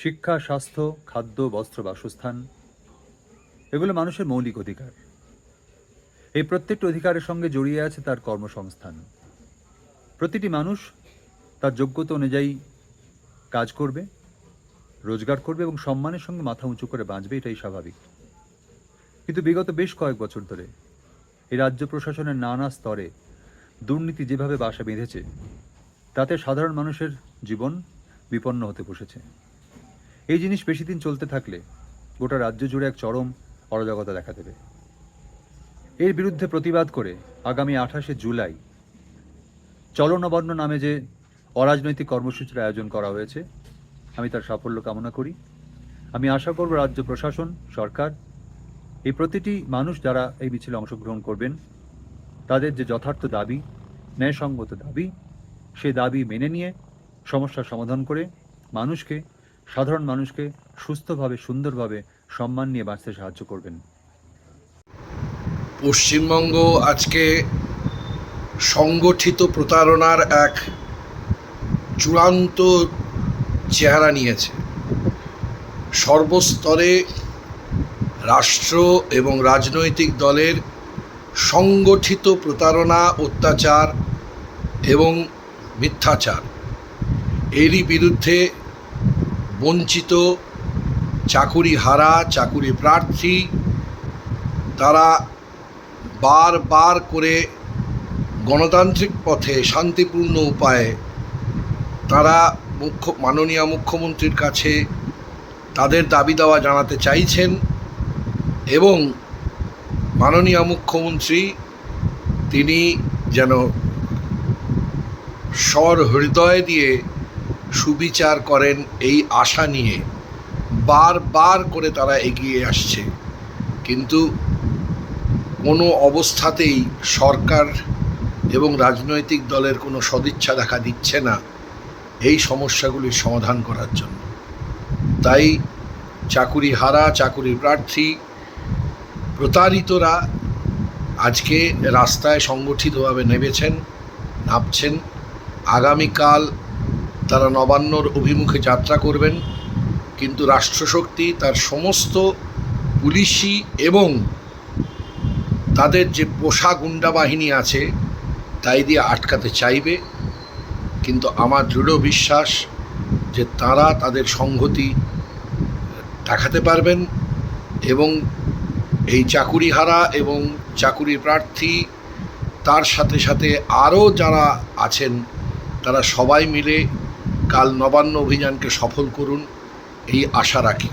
শিক্ষা, স্বাস্থ্য, খাদ্য, বস্ত্র, বাসস্থান এগুলো মানুষের মৌলিক অধিকার। এই প্রত্যেকটি অধিকারের সঙ্গে জড়িয়ে আছে তার কর্মসংস্থান। প্রতিটি মানুষ তার যোগ্যতা অনুযায়ী কাজ করবে, রোজগার করবে এবং সম্মানের সঙ্গে মাথা উঁচু করে বাঁচবে, এটাই স্বাভাবিক। কিন্তু বিগত বেশ কয়েক বছর ধরে এই রাজ্য প্রশাসনের নানা স্তরে দুর্নীতি যেভাবে বাসা বেঁধেছে, তাতে সাধারণ মানুষের জীবন বিপন্ন হতে বসেছে। এই জিনিস বেশি দিন চলতে থাকলে গোটা রাজ্য জুড়ে এক চরম অরাজকতা দেখা দেবে। এর বিরুদ্ধে প্রতিবাদ করে আগামী 28শে জুলাই চলো নবান্ন নামে যে অরাজনৈতিক কর্মসূচির আয়োজন করা হয়েছে, আমি তার সাফল্য কামনা করি। আমি আশা করব রাজ্য প্রশাসন, সরকার, এই প্রতিটি মানুষ যারা এই মিছিলে অংশগ্রহণ করবেন, তাদের যে যথার্থ দাবি, ন্যায়সঙ্গত দাবি, সেই দাবি মেনে নিয়ে সমস্যার সমাধান করে মানুষকে, সাধারণ মানুষকে সুস্থভাবে, সুন্দরভাবে, সম্মান নিয়ে বাঁচতে সাহায্য করবেন। পশ্চিমবঙ্গ আজকে সংগঠিত প্রতারণার এক চূড়ান্ত চেহারা নিয়েছে। সর্বস্তরে রাষ্ট্র এবং রাজনৈতিক দলের সংগঠিত প্রতারণা, অত্যাচার এবং মিথ্যাচার, এরই বিরুদ্ধে বঞ্চিত, চাকুরিহারা, চাকুরি প্রার্থী তারা বারবার করে গণতান্ত্রিক পথে শান্তিপূর্ণ উপায়ে তারা মাননীয় মুখ্যমন্ত্রীর কাছে তাদের দাবি দাওয়া জানাতে চাইছেন এবং মাননীয় মুখ্যমন্ত্রী তিনি যেন হৃদয় দিয়ে সুবিচার করেন, এই আশা নিয়ে বারবার করে তারা এগিয়ে আসছে। কিন্তু কোনো অবস্থাতেই সরকার এবং রাজনৈতিক দলের কোনো সদিচ্ছা দেখা দিচ্ছে না এই সমস্যাগুলির সমাধান করার জন্য। তাই চাকুরিহারা, চাকুরি প্রার্থী, প্রতারিতরা আজকে রাস্তায় সংগঠিতভাবে নামছেন। আগামীকাল তারা নবান্নর অভিমুখে যাত্রা করবেন, কিন্তু রাষ্ট্রশক্তি তার সমস্ত পুলিশি এবং তাদের যে পোষা গুন্ডা বাহিনী আছে তাই দিয়ে আটকাতে চাইবে। কিন্তু আমার দৃঢ় বিশ্বাস যে তারা তাদের সংহতি দেখাতে পারবেন এবং এই চাকুরিহারা এবং চাকুরি প্রার্থী, তার সাথে সাথে আরও যারা আছেন, তারা সবাই মিলে কাল নবান্ন অভিযানকে সফল করুন, এই আশা রাখি।